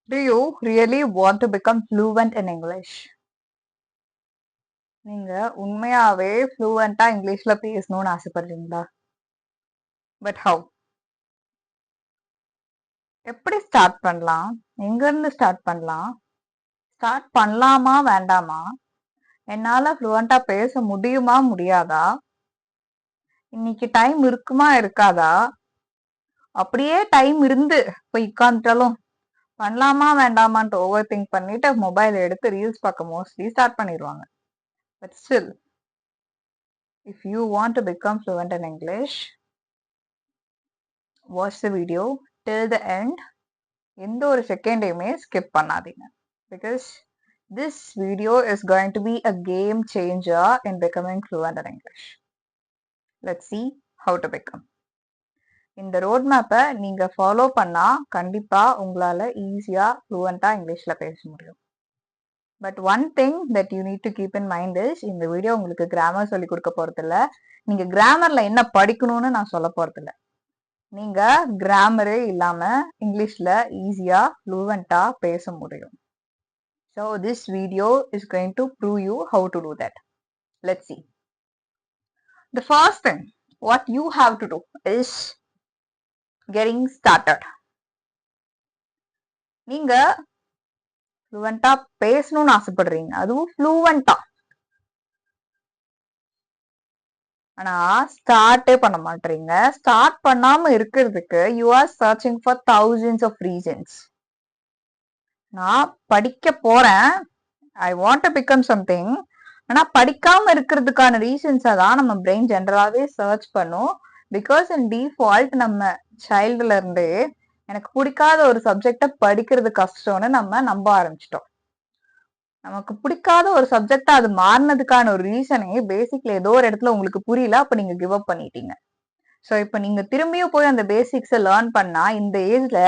Do you really want to become fluent in English? நீங்க உண்மையாவே ஃப்ளூவெண்டா இங்கிலீஷ்ல பேசணும்னு ஆசைப்படுறீங்களா? But how? எப்படி ஸ்டார்ட் பண்ணலாம்? எங்க இருந்து ஸ்டார்ட் பண்ணலாம்? ஸ்டார்ட் பண்ணலாமா வேண்டாமா? என்னால ஃப்ளூவெண்டா பேச முடியுமா முடியாதா? இன்னைக்கு டைம் இருக்குமா இருக்காதா? அப்படியே டைம் இருந்து போய் உட்காந்துட்டாலும் பண்ணலாமா வேண்டாமான்ட்டு ஓவர் திங்க் பண்ணிட்டு மொபைல் எடுத்து ரீல்ஸ் பார்க்க மோஸ்ட்லி ஸ்டார்ட் பண்ணிடுவாங்க. But still, if you want to become fluent in English, watch the video till the end. எந்த ஒரு செகண்டையுமே ஸ்கிப் பண்ணாதீங்க. Because this video is going to be a game changer in becoming fluent in English. Let's see how to become. இந்த road மேப்பை நீங்க follow பண்ணா கண்டிப்பா உங்களால ஈஸியா ஃப்ளூவெண்டா இங்கிலீஷ்ல பேச முடியும். But one thing that you need to keep in mind is, இந்த வீடியோ உங்களுக்கு கிராமர் சொல்லி கொடுக்க போறது இல்ல, நீங்க கிராமர்ல என்ன படிக்கணும்னு நான் சொல்ல போறது இல்ல. நீங்க கிராமரே இல்லாம இங்கிலீஷ்ல ஈஸியா ஃப்ளூவெண்டா பேச முடியும். So this video is going to prove you how to do that. Let's see. The first thing what you have to do is getting started. நீங்க ஃப்ளூவெண்டா பேசணும்னு ஆசைப்படுறீங்க, அதுவும் ஃப்ளூவெண்டா. ஆனா ஸ்டார்ட்டே பண்ண மாட்டீங்க. ஸ்டார்ட் பண்ணாம இருக்கிறதுக்கு you are searching for thousands of reasons. நான் படிக்க போறேன், I want to become something. ஆனா படிக்காம இருக்கிறதுக்கான ரீசன்ஸை தான் நம்ம பிரெயின் ஜென்ரலாவே சர்ச் பண்ணும். பிகாஸ் இன் டிஃபால்ட் நம்ம சைல்டுல இருந்தே எனக்கு பிடிக்காத ஒரு சப்ஜெக்ட படிக்கிறது கஷ்டம்னு நம்ம நம்ப ஆரம்பிச்சிட்டோம். நமக்கு பிடிக்காத ஒரு சப்ஜெக்டா அது மாறினதுக்கான ஒரு ரீசனே பேசிக்ல ஏதோ ஒரு இடத்துல உங்களுக்கு புரியல, அப்ப நீங்க கிவ் அப் பண்ணிட்டீங்க. ஸோ இப்ப நீங்க திரும்பியும் போய் அந்த பேசிக்ஸை லேர்ன் பண்ணா இந்த ஏஜ்ல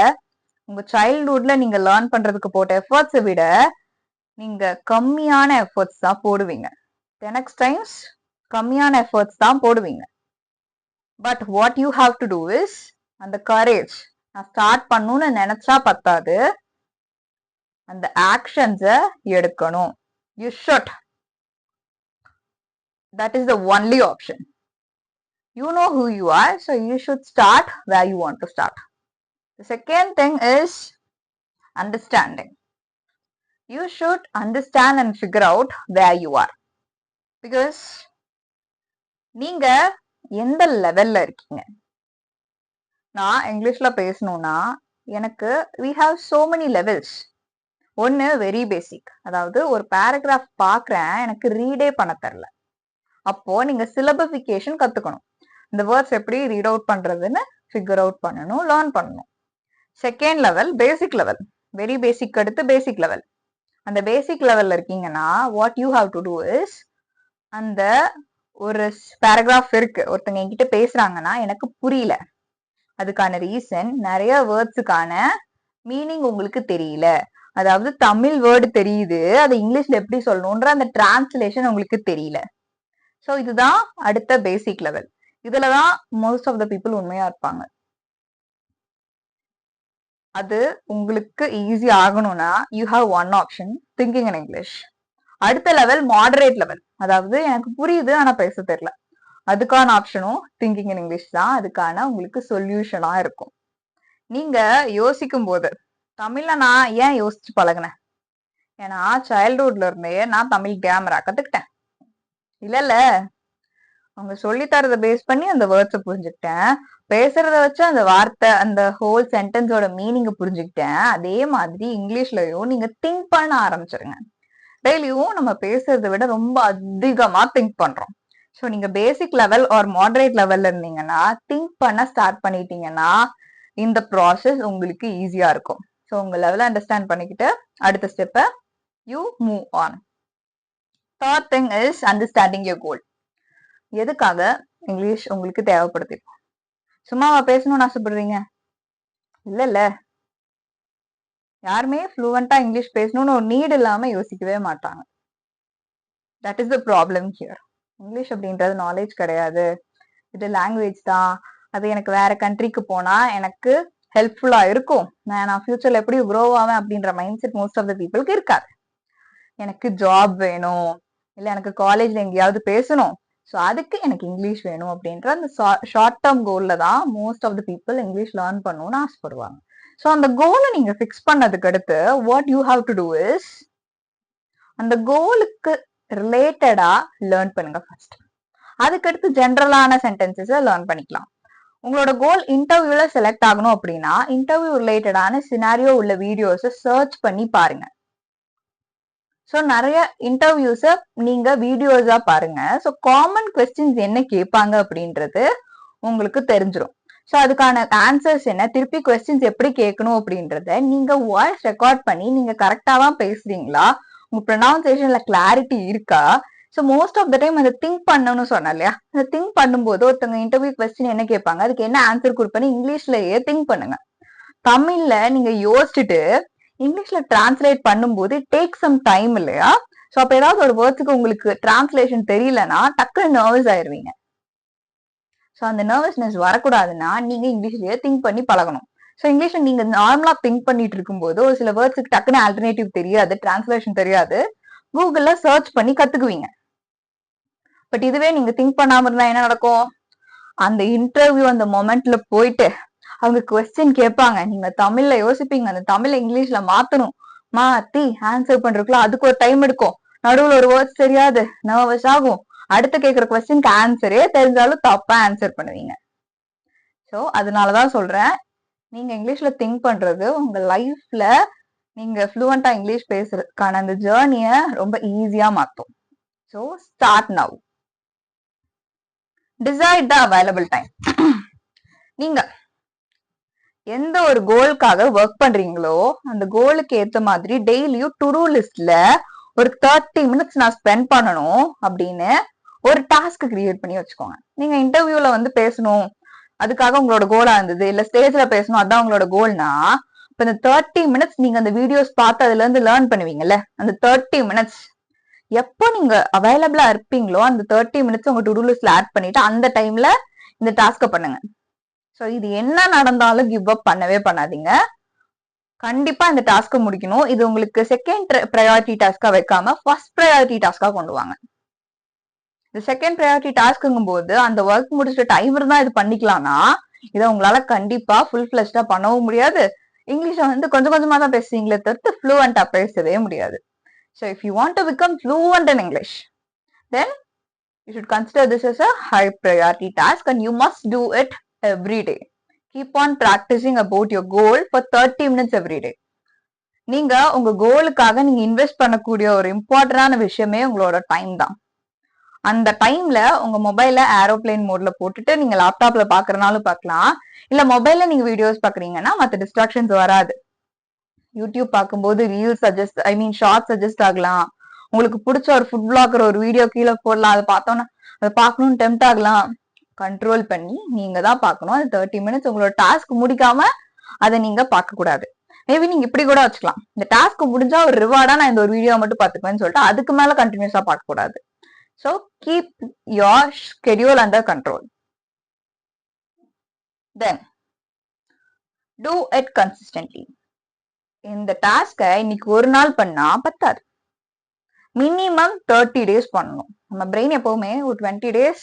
உங்க சைல்ட்ஹுட்ல நீங்க லேர்ன் பண்றதுக்கு போட்ட எஃபர்ட்ஸை விட நீங்க கம்மியான எஃபர்ட்ஸ் தான் போடுவீங்க. 10x டைம்ஸ் கம்மியான எஃபர்ட்ஸ் தான் போடுவீங்க. But what you have to do is, அந்த கரேஜ், நான் ஸ்டார்ட் பண்ணணும்னு நினைச்சா பத்தாது, அந்த ஆக்ஷன்ஸை எடுக்கணும். You should. That is the only option. You know who you are, so you should start where you want to start. The second thing is understanding. You should understand and figure out where you are. Because நீங்க எந்த லெவல்ல இருக்கீங்க. நான் இங்கிலீஷ்ல பேசணும்னா எனக்கு we have so many levels. ஒன்னு very basic, அதாவது ஒரு பேராகிராஃப் பாக்குறேன், எனக்கு ரீடே பண்ண தெரியல. அப்போ நீங்க சிலபிஃபிகேஷன் கத்துக்கணும். இந்த வேர்ட்ஸ் எப்படி ரீட் அவுட் பண்றதுன்னு ஃபிகர் அவுட் பண்ணணும், லேர்ன் பண்ணணும். Second level basic level. Very basic அடுத்து பேசிக் லெவல். அந்த பேசிக் லெவல்ல இருக்கீங்கன்னா what you have to do is, அந்த ஒரு பேராகிராஃப் இருக்கு, ஒருத்தங்க என்கிட்ட பேசுறாங்கன்னா எனக்கு புரியல, அதுக்கான ரீசன் நிறைய வேர்ட்ஸுக்கான மீனிங் உங்களுக்கு தெரியல, அதாவது தமிழ் வேர்டு தெரியுது, அதை இங்கிலீஷ்ல எப்படி சொல்லணும்ன்ற அந்த டிரான்ஸ்லேஷன் உங்களுக்கு தெரியல. ஸோ இதுதான் அடுத்த பேசிக் லெவல். இதுலதான் மோஸ்ட் ஆஃப் த பீப்புள் உண்மையா இருப்பாங்க. அது உங்களுக்கு ஈஸி ஆகணும்னா you have one option, thinking in English. அடுத்த லெவல் மாடரேட் லெவல், அதாவது எனக்கு புரியுது ஆனா பேச தெரியல, அதுக்கான ஆப்ஷனும் திங்கிங் இன் இங்கிலீஷ் தான். அதுக்கான உங்களுக்கு சொல்யூஷனா இருக்கும். நீங்க யோசிக்கும் போது தமிழ்ல நான் ஏன் யோசிச்சு பழகினேன், ஏன்னா சைல்ட்ஹுட்ல இருந்தே நான் தமிழ் கிராமரா கத்துக்கிட்டேன். இல்ல அவங்க சொல்லி தரத பேஸ் பண்ணி அந்த வேர்ட்ஸை புரிஞ்சுக்கிட்டேன், பேசுறத வச்சு அந்த வார்த்தை அந்த ஹோல் சென்டென்ஸோட மீனிங்க புரிஞ்சுக்கிட்டேன். அதே மாதிரி இங்கிலீஷ்லயும் நீங்க திங்க் பண்ண ஆரம்பிச்சிருங்க. டெய்லியும் நம்ம பேசுறதை விட ரொம்ப அதிகமா திங்க் பண்றோம். ஸோ நீங்க பேசிக் லெவல் ஆர் மாடரேட் லெவல்ல இருந்தீங்கன்னா திங்க் பண்ண ஸ்டார்ட் பண்ணிட்டீங்கன்னா இந்த ப்ராசஸ் உங்களுக்கு ஈஸியா இருக்கும். ஸோ உங்க லெவலை அண்டர்ஸ்டாண்ட் பண்ணிக்கிட்டு அடுத்த ஸ்டெப்பை you move on. Third thing is understanding your goal. எதுக்காக இங்கிலீஷ் உங்களுக்கு தேவைப்படுது? சும்மாவா பேசணும்னு ஆசைப்படுறீங்க? இல்ல யாருமே ஃப்ளூவெண்டா இங்கிலீஷ் பேசணும்னு ஒரு நீட் இல்லாம யோசிக்கவே மாட்டாங்க. That is the problem here. English அப்படின்றது நாலேஜ் கிடையாது, இது லாங்குவேஜ் தான். அது எனக்கு வேற கண்ட்ரிக்கு போனா எனக்கு ஹெல்ப்ஃபுல்லா இருக்கும். நான் ஃபியூச்சர்ல எப்படி க்ரோ ஆவேன் அப்படின்ற mindset most of the பீப்புளுக்கு இருக்காது. எனக்கு ஜாப் வேணும், இல்ல எனக்கு காலேஜ்ல எங்கேயாவது பேசணும், ஸோ அதுக்கு எனக்கு இங்கிலீஷ் வேணும் அப்படின்ற அந்த ஷார்ட் டேர்ம் கோல்ல தான் most of the people English learn பண்ணணும்னு ஆசைப்படுவாங்க. ஸோ அந்த கோலை நீங்க ஃபிக்ஸ் பண்ணதுக்கு அடுத்து what you have to do is அந்த கோலுக்கு ரிலேட்டடா லேர்ன் பண்ணுங்க ஃபர்ஸ்ட். அதுக்கடுத்து ஜென்ரலான சென்டென்சஸ் லேர்ன் பண்ணிக்கலாம். உங்களோட கோல் இன்டர்வியூல செலக்ட் ஆகணும் அப்படின்னா இன்டர்வியூ ரிலேட்டடான சினாரியோ உள்ள வீடியோஸை சர்ச் பண்ணி பாருங்க. ஸோ நிறைய இன்டர்வியூஸ நீங்க வீடியோஸா பாருங்க. ஸோ காமன் கொஸ்டின்ஸ் என்ன கேட்பாங்க அப்படின்றது உங்களுக்கு தெரிஞ்சிடும். ஸோ அதுக்கான ஆன்சர்ஸ் என்ன, திருப்பி கொஸ்டின்ஸ் எப்படி கேட்கணும் அப்படின்றத நீங்க வாய்ஸ் ரெக்கார்ட் பண்ணி நீங்க கரெக்டா தான் பேசுறீங்களா, உங்க ப்ரொனவுன்சியேஷன்ல கிளாரிட்டி இருக்கா. So most of the time அதை திங்க் பண்ணணும்னு சொன்னேன் இல்லையா, அந்த திங்க் பண்ணும்போது ஒருத்தவங்க இன்டர்வியூ கொஸ்டின் என்ன கேட்பாங்க, அதுக்கு என்ன ஆன்சர் கொடுப்பேன்னு இங்கிலீஷ்லயே திங்க் பண்ணுங்க. தமிழ்ல நீங்க யோசிச்சுட்டு இங்கிலீஷ்ல டிரான்ஸ்லேட் பண்ணும்போது டேக் சம் டைம் இல்லையா. ஸோ அப்ப ஏதாவது ஒரு வேர்ட்ஸுக்கு உங்களுக்கு டிரான்ஸ்லேஷன் தெரியலன்னா டக்குனு நர்வஸ் ஆயிருவீங்க. ஸோ அந்த நர்வஸ்னஸ் வரக்கூடாதுன்னா நீங்க இங்கிலீஷ்லயே திங்க் பண்ணி பழகணும். ஸோ இங்கிலீஷ்ல நீங்க நார்மலா திங்க் பண்ணிட்டு இருக்கும்போது ஒரு சில வேர்ட்ஸுக்கு டக்குனு ஆல்டர்னேட்டிவ் தெரியாது, டிரான்ஸ்லேஷன் தெரியாது, கூகுள்ல சர்ச் பண்ணி கத்துக்குவீங்க. பட் இதுவே நீங்க திங்க் பண்ணாம இருந்தா என்ன நடக்கும், அந்த இன்டர்வியூ அந்த மொமெண்ட்ல போயிட்டு அவங்க கொஸ்டின் கேட்பாங்க, நீங்க தமிழ்ல யோசிப்பீங்க, அந்த தமிழ் இங்கிலீஷ்ல மாத்தணும், மாத்தி ஆன்சர் பண்றதுக்குள்ள அதுக்கு ஒரு டைம் எடுக்கும், நடுவுல ஒரு வேர்ட்ஸ் தெரியாது, நர்வஸ் ஆகும், அடுத்து கேட்கிற கொஸ்டினுக்கு ஆன்சரே தெரிஞ்சாலும் தப்பா ஆன்சர் பண்ணுவீங்க. ஸோ அதனாலதான் சொல்றேன், நீங்க இங்கிலீஷ்ல திங்க் பண்றது உங்க லைஃப்ல நீங்க ஃப்ளூவெண்டா இங்கிலீஷ் பேசுறதுக்கான அந்த ஜேர்னிய ரொம்ப ஈஸியா மாத்தும். So start now. டிசைட் த அவைலபிள் டைம். நீங்க எந்த ஒரு கோலுக்காக ஒர்க் பண்றீங்களோ அந்த கோலுக்கு ஏத்த மாதிரி டெய்லியும் டு டூ லிஸ்ட்ல ஒரு 30 minutes நான் ஸ்பெண்ட் பண்ணணும் அப்படின்னு ஒரு டாஸ்க் கிரியேட் பண்ணி வச்சுக்கோங்க. நீங்க இன்டர்வியூல வந்து பேசணும், அதுக்காக உங்களோட கோலா இருந்தது, இல்ல ஸ்டேஜ்ல பேசணும் அதான் உங்களோட கோல்னா, இப்ப இந்த 30 minutes நீங்க அந்த வீடியோஸ் பார்த்து அதுல இருந்து லேர்ன் பண்ணுவீங்கல்ல, அந்த 30 minutes எப்போ நீங்க அவைலபிளா இருப்பீங்களோ அந்த 30 minutes உங்க டு டூ லிஸ்ட்ல ஆட் பண்ணிட்டு அந்த டைம்ல இந்த டாஸ்க பண்ணுங்க. ஸோ இது என்ன நடந்தாலும் கிவ் அப் பண்ணவே பண்ணாதீங்க, கண்டிப்பா இந்த டாஸ்க முடிக்கணும். இது உங்களுக்கு செகண்ட் ப்ரையாரிட்டி டாஸ்கா வைக்காம ஃபர்ஸ்ட் ப்ரையாரிட்டி டாஸ்கா கொண்டு வாங்க. இந்த செகண்ட் ப்ரையாரிட்டி டாஸ்க்குங்கும் போது அந்த ஒர்க் முடிச்சுட்டு டைம் இருந்தா இது பண்ணிக்கலாம்னா இதை உங்களால கண்டிப்பா ஃபுல் ஃபிளஷ்டா பண்ணவும் முடியாது. இங்கிலீஷை வந்து கொஞ்சம் கொஞ்சமா தான் பேசுவீங்களே தவிர்த்து ஃப்ளூவெண்டா பேசவே முடியாது. So if you want to become fluent in English then you should consider this as a high priority task and you must do it every day. Keep on practicing about your goal for 30 minutes every day. நீங்க உங்க கோலுக்காக நீங்க invest பண்ணக்கூடிய ஒரு இம்பார்ட்டன்டான விஷயமே உங்களோட time தான். அந்த டைம்ல உங்க மொபைல ஏரோப்ளேன் மோட்ல போட்டுட்டு நீங்க லேப்டாப்ல பாக்குறனாலும் பார்க்கலாம், இல்ல மொபைல்ல நீங்க வீடியோஸ் பாக்குறீங்கன்னா மத்த டிஸ்ட்ராக்ஷன்ஸ் வராது. யூடியூப் பார்க்கும்போது ரீல்ஸ் சஜஸ்ட் ஷார்ட் சஜஸ்ட் ஆகலாம், உங்களுக்கு பிடிச்ச ஒரு ஃபுட் பிளாகர் ஒரு வீடியோ கீழே போடலாம், அதை பார்த்தோன்னா அதை பார்க்கணும்னு டெம்ட் ஆகலாம். கண்ட்ரோல் பண்ணி நீங்க தான் பார்க்கணும். அது 30 minutes உங்களோட டாஸ்க் முடிக்காம அதை நீங்க பார்க்க கூடாது. மேபி நீங்க இப்படி கூட வச்சுக்கலாம், இந்த டாஸ்க் முடிஞ்சா ஒரு ரிவார்டா நான் இந்த ஒரு வீடியோ மட்டும் பார்த்துக்குவேன்னு சொல்லிட்டு அதுக்கு மேல கண்டினியூஸா பார்க்க கூடாது. So keep your schedule under control. Then do it consistently. இந்த டாஸ்கை இன்னைக்கு ஒரு நாள் பண்ணா பத்தாது, மினிமம் 30 days பண்ணணும். நம்ம பிரெயின் எப்பவுமே ஒரு 20 days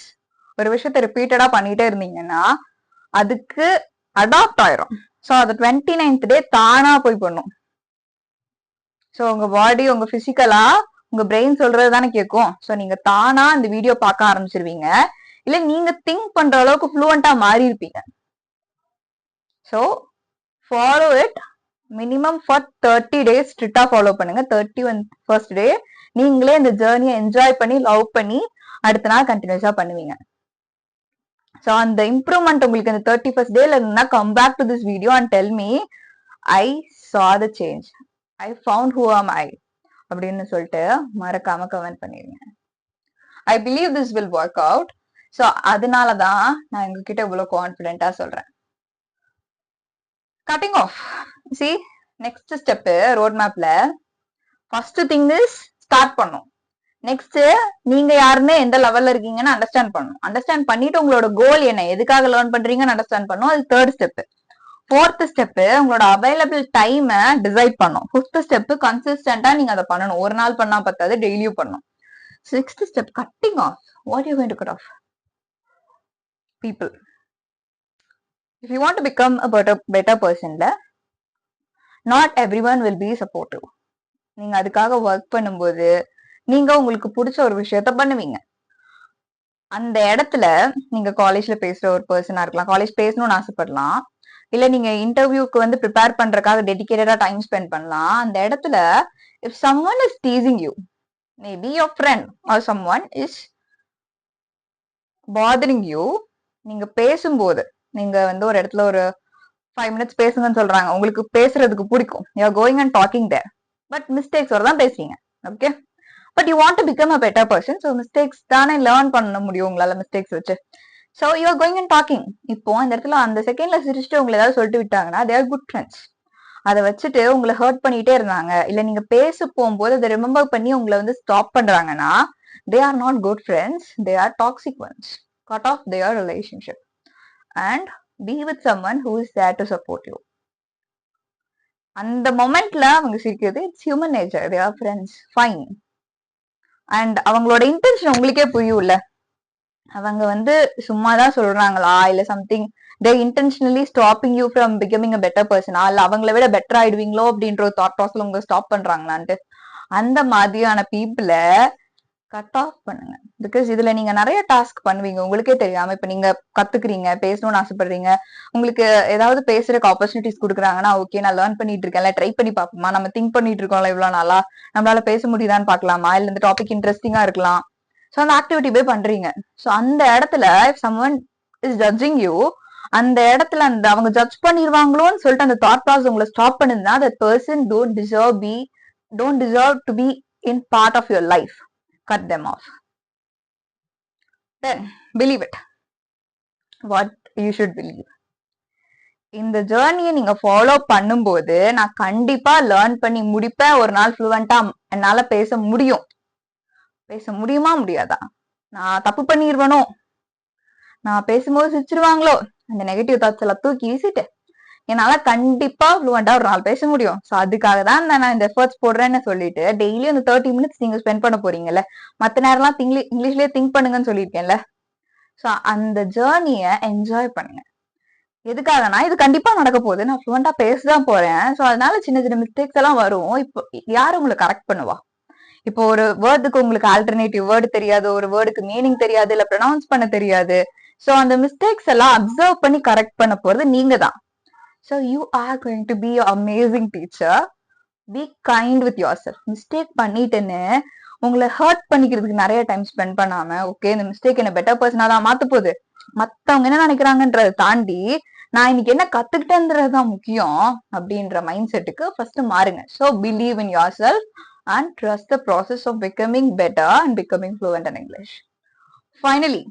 ஒரு விஷயத்த ரிப்பீட்டடா பண்ணிட்டே இருந்தீங்கன்னா அதுக்கு அடாப்ட் ஆயிரும். ஸோ அது 29th day தானா போய் பண்ணும். ஸோ உங்க பாடி உங்க பிசிக்கலா உங்க பிரெயின் சொல்றது தானே கேட்கும். ஸோ நீங்க தானா அந்த வீடியோ பார்க்க ஆரம்பிச்சிருவீங்க, இல்ல நீங்க திங்க் பண்ற அளவுக்கு ஃப்ளூவெண்டா மாறி இருப்பீங்க. So follow it minimum for 30 days. ஸ்ட்ரிக்டா ஃபாலோ பண்ணுங்க. 31st day நீங்களே இந்த ஜேர்னியை என்ஜாய் பண்ணி லவ் பண்ணி அடுத்த நாள் கண்டினியூஸா பண்ணுவீங்க. ஸோ அந்த இம்ப்ரூவ்மெண்ட் உங்களுக்கு இந்த 31st டேல இருந்தா come back to this video and tell me I saw the change, I found who am I அப்படின்னு சொல்லிட்டு மறக்காம கமெண்ட் பண்ணிருங்க. I believe this will work out. So அதனாலதான் நான் எங்ககிட்ட இவ்வளவு கான்பிடென்டா சொல்றேன். Cutting off. See next step ரோட் மேப்ல ஃபர்ஸ்ட் திங் இஸ் ஸ்டார்ட் பண்ணும். நெக்ஸ்ட் நீங்க யாருன்னு எந்த லெவல்ல இருக்கீங்கன்னு அண்டர்ஸ்டாண்ட் பண்ணணும். அண்டர்ஸ்டாண்ட் பண்ணிட்டு உங்களோட கோல் என்ன, எதுக்காக லேர்ன் பண்றீங்கன்னு அண்டர்ஸ்டாண்ட் பண்ணணும். அது தேர்ட் ஸ்டெப். 4th ஸ்டெப் உங்களோட அவைலபிள் டைம் டிசைட் பண்ணும். 5th ஸ்டெப் கன்சிஸ்டன்டா நீங்க அதை பண்ணணும். ஒரு நாள் பண்ணா பத்தாது, டெய்லியும் பண்ணணும். 6th step cutting off. What you going to cut off? People. If you want to become a better person, not everyone will be supportive. நீங்க அதுக்காக ஒர்க் பண்ணும்போது நீங்க உங்களுக்கு பிடிச்ச ஒரு விஷயத்த பண்ணுவீங்க. அந்த இடத்துல நீங்க காலேஜ்ல பேசுற ஒரு பர்சனா இருக்கலாம், காலேஜ் பேசணும்னு ஆசைப்படலாம், இல்ல நீங்க இன்டர்வியூக்கு வந்து ப்ரிப்பேர் பண்றதுக்காக டெடிகேட்டடா டைம் ஸ்பெண்ட் பண்ணலாம். அந்த இடத்துல if someone is teasing you, maybe your friend or someone is bothering you, நீங்க பேசும்போது நீங்க வந்து ஒரு இடத்துல ஒரு 5 minutes பேசுங்கன்னு சொல்றாங்க, உங்களுக்கு பேசுறதுக்கு பிடிக்கும், you are going and talking there, but mistakes தான் பேசுறீங்க. Okay, but you want to become a better person. So mistakes தானே லேர்ன் பண்ண முடியும் உங்களால மிஸ்டேக்ஸ் வச்சு. So you are going and talking. இப்போ அந்த இடத்துல அந்த செகண்ட்ல சிரிச்சுட்டு உங்களை ஏதாவது சொல்லிட்டு விட்டாங்கன்னா தே ஆர் குட் ஃப்ரெண்ட்ஸ். அதை வச்சுட்டு உங்களை ஹர்ட் பண்ணிட்டே இருந்தாங்க, இல்ல நீங்க பேச போகும்போது அதை ரிமெம்பர் பண்ணி உங்களை வந்து ஸ்டாப் பண்றாங்கன்னா they are not good friends, they are toxic ones. Cut off their relationship and be with someone who is there to support you. அந்த மொமெண்ட்ல அவங்க சிரிக்கிறது it's human nature, they are friends, fine. And அவங்களோட intention உங்களுக்கே புரியும்ல, அவங்க வந்து சும்மாதான் சொல்றாங்களா, இல்ல something they intentionally stopping you from becoming a better persona, இல்ல அவங்கள விட பெட்டர் ஆயிடுவீங்களோ அப்படின்ற ஒரு தாட் ப்ராசஸ்ல உங்க ஸ்டாப் பண்றாங்களான்ட்டு. அந்த மாதிரியான பீப்புளை கட் ஆஃப் பண்ணுங்க. பிகாஸ் இதுல நீங்க நிறைய டாஸ்க் பண்ணுவீங்க உங்களுக்கே தெரியாம. இப்ப நீங்க கத்துக்கிறீங்க, பேசணும்னு ஆசைப்படுறீங்க, உங்களுக்கு ஏதாவது பேசுறதுக்கு ஆப்பர்ச்சுனிட்டிஸ் கொடுக்குறாங்கன்னா ஓகே நான் லேர்ன் பண்ணிட்டு இருக்கேன்ல, ட்ரை பண்ணி பாப்போமா, நம்ம திங்க் பண்ணிட்டு இருக்கோம்ல இவ்வளவு நாளா, நம்மளால பேச முடியுதான்னு பாக்கலாமா, இல்ல இந்த டாபிக் இன்ட்ரெஸ்டிங்கா இருக்கலாம், ஸோ அந்த ஆக்டிவிட்டி போய் பண்றீங்க. ஸோ அந்த இடத்துல if someone is judging you, அந்த இடத்துல அந்த அவங்க ஜட்ஜ் பண்ணிடுவாங்களோன்னு சொல்லிட்டு அந்த தாட் ப்ராசஸ் உங்களை ஸ்டாப் பண்ணுதுன்னா that person don't deserve to be in part of your life. Cut them off. Then believe it. What you should believe. இந்த ஜேர்னியை நீங்க ஃபாலோ பண்ணும்போது நான் கண்டிப்பா லேர்ன் பண்ணி முடிப்பேன், ஒரு நாள் ஃப்ளூவெண்டா என்னால பேச முடியும். பேச முடியுமா முடியாதா, நான் தப்பு பண்ணிடுவனோ, நான் பேசும்போது சிரிச்சிருவாங்களோ, அந்த நெகட்டிவ் தாட்ஸ் எல்லாம் தூக்கி வீசிட்டு என்னால கண்டிப்பா ஃப்ளூவெண்டா ஒரு நாள் பேச முடியும். ஸோ அதுக்காக தான் நான் இந்த எஃபர்ட்ஸ் போடுறேன்னு சொல்லிட்டு டெய்லி அந்த 30 minutes நீங்க ஸ்பெண்ட் பண்ண போறீங்கல்ல, மத்த நேரம்லாம் இங்கிலீஷ்லயே திங்க் பண்ணுங்கன்னு சொல்லியிருக்கேன்ல. ஸோ அந்த ஜேர்னியை என்ஜாய் பண்ணுங்க. எதுக்காகனா இது கண்டிப்பா நடக்க போகுது, நான் ஃப்ளூவெண்டா பேசதான் போறேன். ஸோ அதனால சின்ன சின்ன மிஸ்டேக்ஸ் எல்லாம் வரும். இப்போ யாரு உங்களை கரெக்ட் பண்ணுவா? இப்போ ஒரு வேர்டுக்கு உங்களுக்கு ஆல்டர்னேட்டிவ் வேர்டு தெரியாது, ஒரு வேர்டுக்கு மீனிங் தெரியாது, இல்ல ப்ரொனவுன்ஸ் பண்ண தெரியாது. ஸோ அந்த மிஸ்டேக்ஸ் எல்லாம் அப்சர்வ் பண்ணி கரெக்ட் பண்ண போறது நீங்க தான். So you are going to be an amazing teacher. Be kind with yourself. Mistake பண்ணிட்டேன்னு உங்களை ஹர்ட் பண்ணிக்கிறதுக்கு நிறைய டைம் ஸ்பெண்ட் பண்ணாம, ஓகே இந்த மிஸ்டேக் என்ன பெட்டர் பர்சனா தான் மாத்த போகுது, மத்தவங்க என்ன நினைக்கிறாங்கன்றதை தாண்டி நான் இன்னைக்கு என்ன கத்துக்கிட்டேன்றதுதான் முக்கியம் அப்படின்ற மைண்ட் செட்டுக்கு ஃபர்ஸ்ட் மாறுங்க. So believe in your self and trust the process of becoming better and becoming fluent in English. Finally,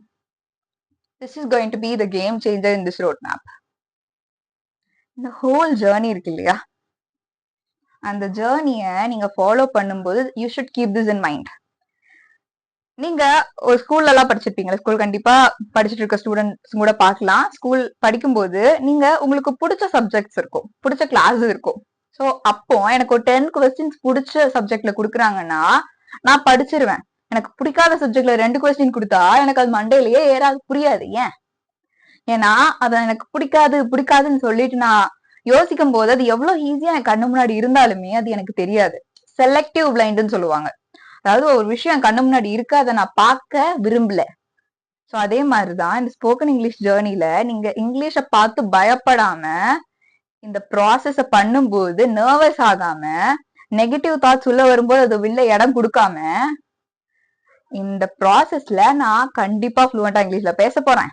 this is going to be the game changer in this roadmap. இந்த whole journey இருக்கு இல்லையா, அந்த ஜேர்னியை நீங்க follow பண்ணும்போது you should keep this in mind. நீங்க ஒரு ஸ்கூல்ல எல்லாம் படிச்சிருப்பீங்க, ஸ்கூல் கண்டிப்பா படிச்சுட்டு இருக்க ஸ்டூடெண்ட்ஸ் கூட பார்க்கலாம். ஸ்கூல் படிக்கும்போது நீங்க உங்களுக்கு பிடிச்ச சப்ஜெக்ட்ஸ் இருக்கும், பிடிச்ச கிளாஸ் இருக்கும். ஸோ அப்போ எனக்கு ஒரு 10 questions பிடிச்ச சப்ஜெக்ட்ல கொடுக்குறாங்கன்னா நான் படிச்சிருவேன். எனக்கு பிடிக்காத சப்ஜெக்ட்ல 2 question கொடுத்தா எனக்கு அது மண்டையிலேயே ஏறாது, புரியாது. ஏன்னா அதை எனக்கு பிடிக்காதுன்னு சொல்லிட்டு நான் யோசிக்கும் போது அது எவ்வளவு ஈஸியா எனக்கு கண்ணு முன்னாடி இருந்தாலுமே அது எனக்கு தெரியாது. செலக்டிவ் பிளைண்ட்னு சொல்லுவாங்க. அதாவது ஒரு விஷயம் கண்ணு முன்னாடி இருக்கு, அதை நான் பார்க்க விரும்பல. ஸோ அதே மாதிரிதான் இந்த ஸ்போக்கன் இங்கிலீஷ் ஜேர்னில நீங்க இங்கிலீஷை பார்த்து பயப்படாம இந்த ப்ராசஸ பண்ணும்போது நர்வஸ் ஆகாம, நெகட்டிவ் தாட்ஸ் உள்ள வரும்போது அது வெளில இடம் கொடுக்காம, இந்த ப்ராசஸ்ல நான் கண்டிப்பா ஃப்ளூவெண்டா இங்கிலீஷ்ல பேச போறேன்.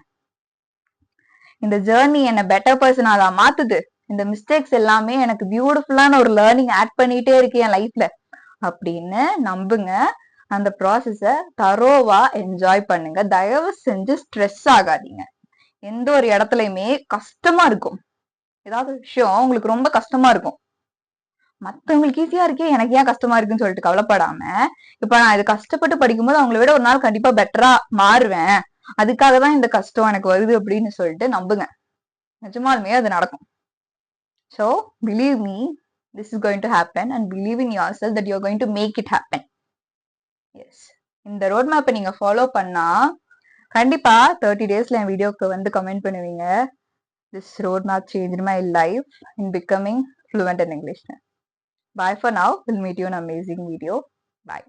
இந்த ஜேர்னி என்ன பெட்டர் பர்சனா தான் மாத்துது. இந்த மிஸ்டேக்ஸ் எல்லாமே எனக்கு பியூட்டிஃபுல்லான ஒரு லேர்னிங் ஆட் பண்ணிட்டே இருக்கு என் லைஃப்ல அப்படின்னு நம்புங்க. அந்த ப்ராசஸ தரோவா என்ஜாய் பண்ணுங்க. தயவு செஞ்சு ஸ்ட்ரெஸ் ஆகாதீங்க. எந்த ஒரு இடத்துலயுமே கஷ்டமா இருக்கும், ஏதாவது விஷயம் உங்களுக்கு ரொம்ப கஷ்டமா இருக்கும், மத்தவங்களுக்கு ஈஸியா இருக்கே எனக்கு ஏன் கஷ்டமா இருக்குன்னு சொல்லிட்டு கவலைப்படாம, இப்ப நான் இது கஷ்டப்பட்டு படிக்கும்போது அவங்கள விட ஒரு நாள் கண்டிப்பா பெட்டரா மாறுவேன், அதுக்காக தான் இந்த கஷ்டம் எனக்கு வருது அப்படின்னு சொல்லிட்டு நம்புங்க. நிஜமாலுமே அது நடக்கும். So believe me, this is going to happen, and believe in yourself that you're going to make it happen. Yes, இந்த ரோட் மேப்பை நீங்க ஃபாலோ பண்ணா கண்டிப்பா 30 டேஸ்ல என் வீடியோக்கு வந்து கமெண்ட் பண்ணுவீங்க, this roadmap changed my life in becoming fluent in English. Bye for now. We'll meet you in an amazing video. Bye.